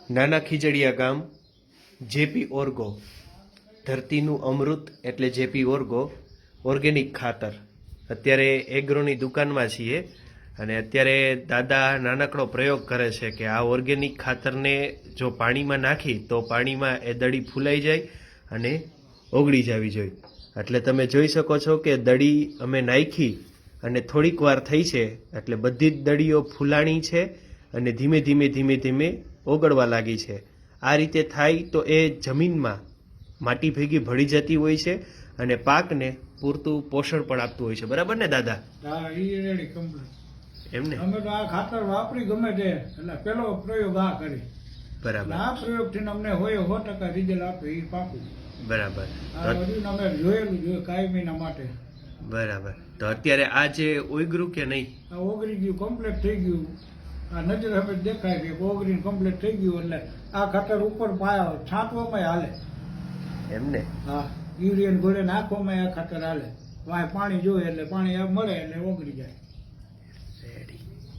નાના ખીજડીયા ગામ જેપી ઓર્ગો, ધરતીનું અમૃત એટલે જેપી ઓર્ગો ઓર્ગેનિક ખાતર. અત્યારે એગ્રોની દુકાનમાં છીએ અને અત્યારે દાદા નાનકડો પ્રયોગ કરે છે કે આ ઓર્ગેનિક ખાતરને જો પાણીમાં નાખી તો પાણીમાં એ દડી ફૂલાઈ જાય અને ઓગળી જવી જોઈએ. એટલે તમે જોઈ શકો છો કે દડી અમે નાખી અને થોડીક વાર થઈ છે એટલે બધી જ દડીઓ ફૂલાણી છે અને ધીમે ધીમે ઓગળવા લાગી છે. આ રીતે થાય તો એ જમીનમાં માટી ભેગી ભળી જતી હોય છે અને પાકને પૂરતું પોષણ પણ આપતું હોય છે. બરાબર ને દાદા? હા, ઈ રેડી કમ્પ્લીટ. એમને અમે તો આ ખાતર વાપરી ગમે તે એટલે પેલો પ્રયોગ આ કરી. બરાબર. આ પ્રયોગથી અમને હોય 100% રિઝલ્ટ આપે એ પાકું. બરાબર. આ બધું અમે જોયેલું જોઈએ કાયમીના માટે. બરાબર. તો અત્યારે આ જે ઓગળ્યું કે નહીં? આ ઓગળી ગયું, કમ્પ્લીટ થઈ ગયું. આ નજર હવે દેખાય કે ઓગળીને કમ્પ્લીટ થઈ ગયું એટલે આ ખાતર ઉપર પાયા છાંટવામાં હાલે. એમને? હા, યુરિયન ઘોડે નાખવામાં આ ખાતર હાલે. વાય પાણી જોઈએ એટલે પાણી મળે એટલે ઓગળી જાય. રેડી.